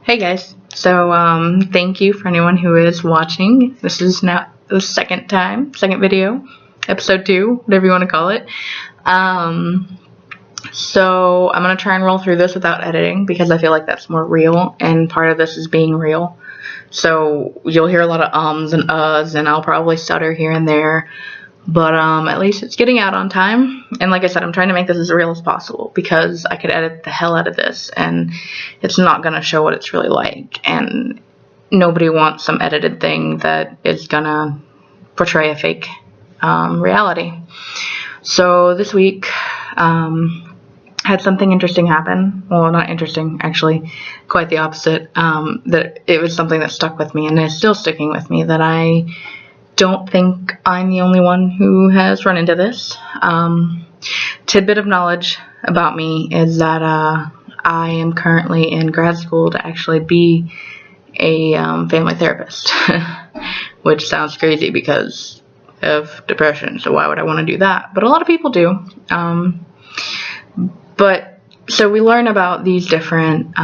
Hey guys, thank you for anyone who is watching. This is now the second video, episode 2, whatever you want to call it. So I'm going to try and roll through this without editing because I feel like that's more real, and part of this is being real. So you'll hear a lot of ums and uhs, and I'll probably stutter here and there. But at least it's getting out on time. And like I said, I'm trying to make this as real as possible because I could edit the hell out of this and it's not going to show what it's really like. And nobody wants some edited thing that is going to portray a fake reality. So this week had something interesting happen. Well, not interesting, actually, quite the opposite. That it was something that stuck with me and is still sticking with me, that I don't think I'm the only one who has run into this. Tidbit of knowledge about me is that I am currently in grad school to actually be a family therapist, which sounds crazy because of depression, so why would I want to do that? But a lot of people do. So we learn about these different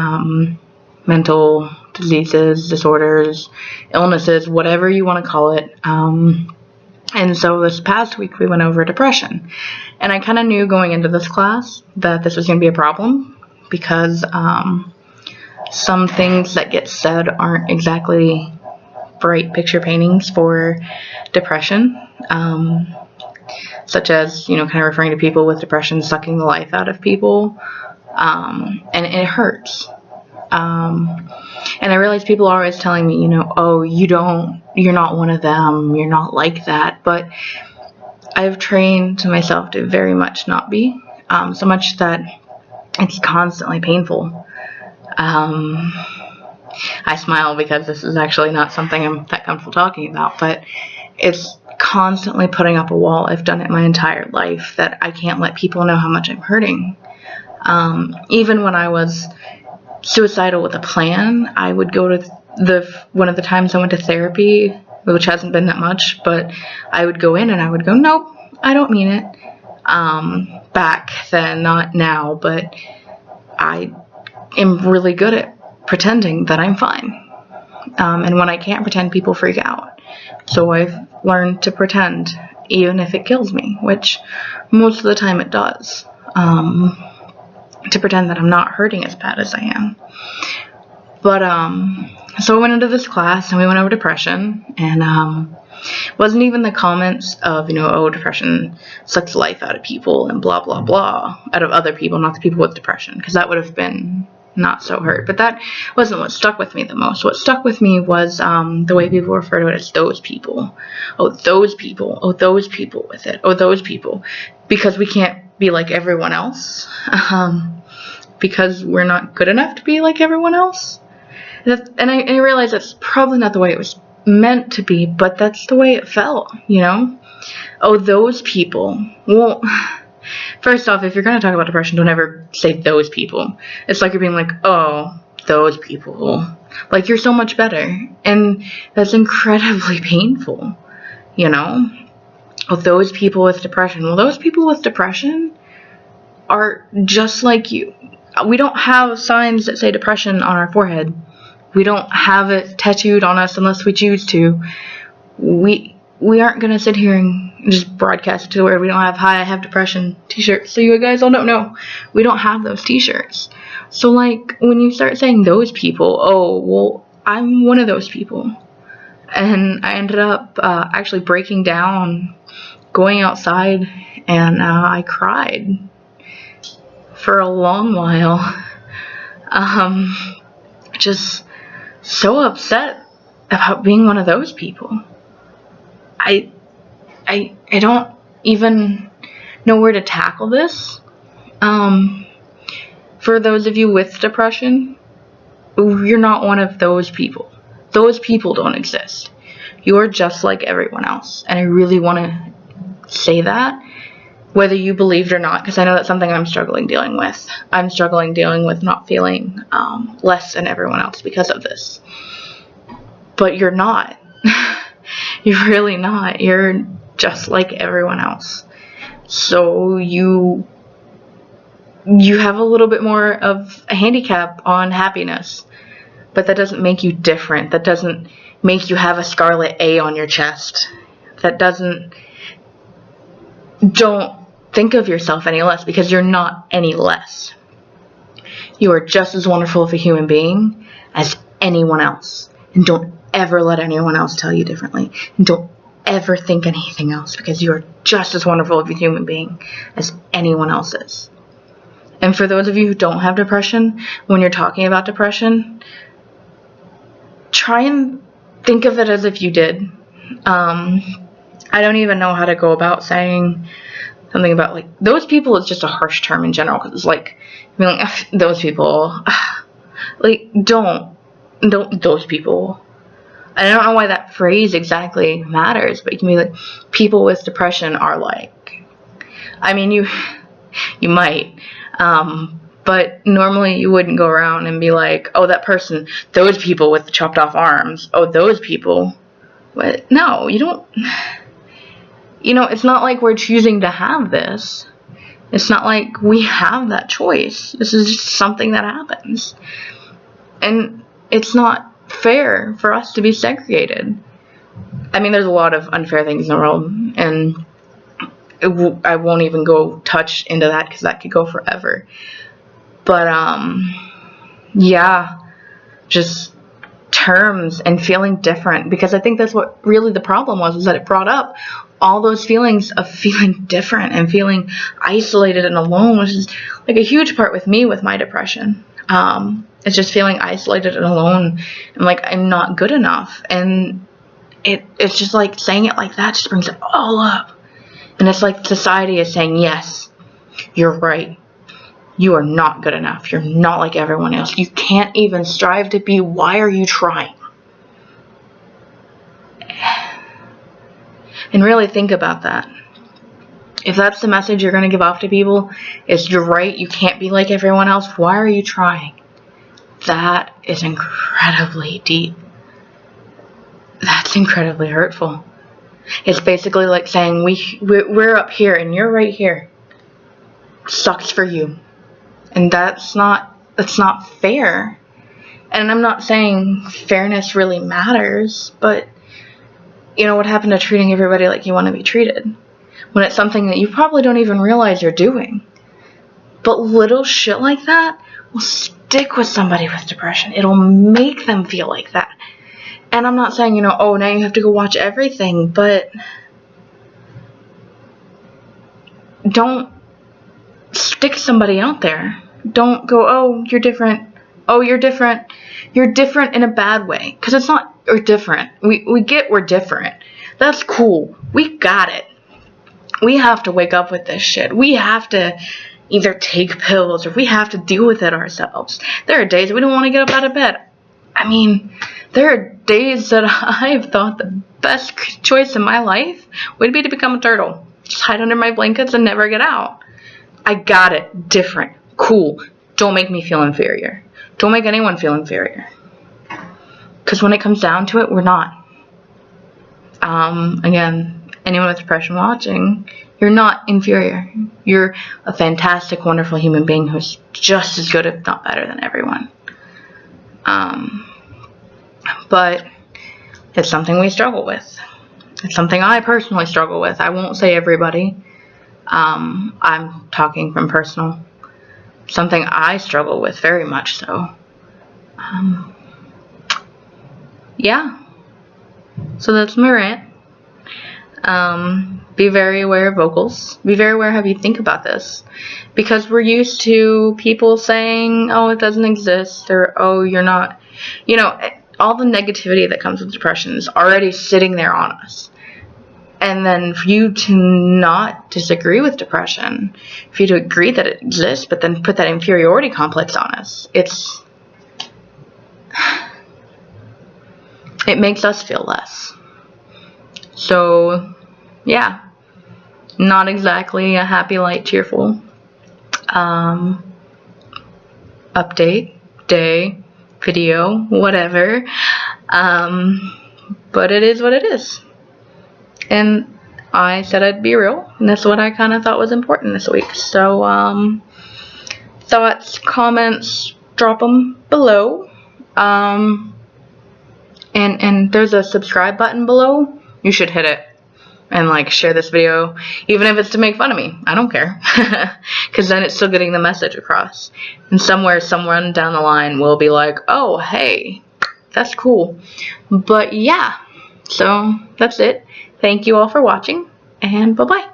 mental diseases, disorders, illnesses, whatever you want to call it. And so this past week we went over depression. And I kind of knew going into this class that this was going to be a problem because some things that get said aren't exactly bright picture paintings for depression. Such as, kind of referring to people with depression sucking the life out of people. And it hurts. And I realize people are always telling me, oh, you're not one of them, you're not like that. But I've trained myself to very much not be, so much that it's constantly painful. I smile because this is actually not something I'm that comfortable talking about, but it's constantly putting up a wall. I've done it my entire life, that I can't let people know how much I'm hurting. Even when I was suicidal with a plan, I would go to one of the times I went to therapy, which hasn't been that much, but I would go in and I would go, nope, I don't mean it. Back then, not now, but I am really good at pretending that I'm fine. And when I can't pretend, people freak out. So I've learned to pretend, even if it kills me, which most of the time it does. To pretend that I'm not hurting as bad as I am. But, so I went into this class and we went over depression, and, wasn't even the comments of, oh, depression sucks the life out of people and blah, blah, blah, out of other people, not the people with depression, because that would have been not so hurt. But that wasn't what stuck with me the most. What stuck with me was, the way people refer to it as those people. Oh, those people. Oh, those people with it. Oh, those people. Because we can't be like everyone else, because we're not good enough to be like everyone else. And I realize that's probably not the way it was meant to be, but that's the way it felt, Oh, those people. Well, first off, if you're going to talk about depression, don't ever say those people. It's like you're being like, oh, those people. Like, you're so much better. And that's incredibly painful, Oh, those people with depression. Well, those people with depression are just like you. We don't have signs that say depression on our forehead. We don't have it tattooed on us unless we choose to. We aren't going to sit here and just broadcast it to where we don't have "Hi, I have depression" t-shirts, so you guys all don't know. We don't have those t-shirts. So, like, when you start saying those people, oh, well, I'm one of those people. And I ended up actually breaking down, going outside, and I cried for a long while. Just so upset about being one of those people. I don't even know where to tackle this. For those of you with depression, you're not one of those people. Those people don't exist. You're just like everyone else. And I really want to say that, whether you believed or not, because I know that's something I'm struggling dealing with. I'm struggling dealing with not feeling less than everyone else because of this. But you're not. You're really not. You're just like everyone else. So you have a little bit more of a handicap on happiness. But that doesn't make you different. That doesn't make you have a scarlet A on your chest. That doesn't... Don't think of yourself any less, because you're not any less. You are just as wonderful of a human being as anyone else. And don't ever let anyone else tell you differently. And don't ever think anything else, because you are just as wonderful of a human being as anyone else is. And for those of you who don't have depression, when you're talking about depression, try and think of it as if you did. I don't even know how to go about saying something about, like, those people is just a harsh term in general, because it's like, I mean, like, those people, like, don't those people. I don't know why that phrase exactly matters, but you can be like, people with depression are like, I mean, you might, but normally you wouldn't go around and be like, oh, that person, those people with the chopped off arms, oh, those people. But no, you don't, it's not like we're choosing to have this. It's not like we have that choice. This is just something that happens. And it's not fair for us to be segregated. I mean, there's a lot of unfair things in the world, and I won't even go touch into that, because that could go forever. But yeah, just terms and feeling different, because I think that's what really the problem was that it brought up all those feelings of feeling different and feeling isolated and alone, which is like a huge part with me with my depression. It's just feeling isolated and alone, and like I'm not good enough, and it's just like saying it like that just brings it all up. And it's like society is saying, yes, you're right, you are not good enough, you're not like everyone else, you can't even strive to be, why are you trying? And really think about that. If that's the message you're going to give off to people, is you're right, you can't be like everyone else, why are you trying? That is incredibly deep. That's incredibly hurtful. It's basically like saying, we're up here and you're right here. Sucks for you. And that's not fair. And I'm not saying fairness really matters, but what happened to treating everybody like you want to be treated? When it's something that you probably don't even realize you're doing. But little shit like that will stick with somebody with depression. It'll make them feel like that. And I'm not saying, oh, now you have to go watch everything, but don't stick somebody out there. Don't go, oh, you're different. Oh, you're different. You're different in a bad way. Because it's not, we're different. We get we're different. That's cool. We got it. We have to wake up with this shit. We have to either take pills or we have to deal with it ourselves. There are days we don't want to get up out of bed. I mean, there are days that I've thought the best choice in my life would be to become a turtle. Just hide under my blankets and never get out. I got it. Different. Cool. Don't make me feel inferior. Don't make anyone feel inferior. Because when it comes down to it, we're not. Again, anyone with depression watching, you're not inferior. You're a fantastic, wonderful human being who's just as good, if not better, than everyone. But it's something we struggle with. It's something I personally struggle with. I won't say everybody. I'm talking from personal. Something I struggle with very much so. Yeah. So that's my rant. Be very aware of vocals. Be very aware how you think about this. Because we're used to people saying, oh, it doesn't exist, or, oh, you're not. All the negativity that comes with depression is already sitting there on us. And then for you to not disagree with depression, for you to agree that it exists, but then put that inferiority complex on us, it makes us feel less. So, yeah, not exactly a happy, light, cheerful update, day, video, whatever. But it is what it is. And I said I'd be real, and that's what I kind of thought was important this week. So, thoughts, comments, drop them below. And there's a subscribe button below. You should hit it and like share this video, even if it's to make fun of me. I don't care, because then it's still getting the message across. And somewhere, someone down the line will be like, oh, hey, that's cool. But yeah, so that's it. Thank you all for watching, and bye-bye.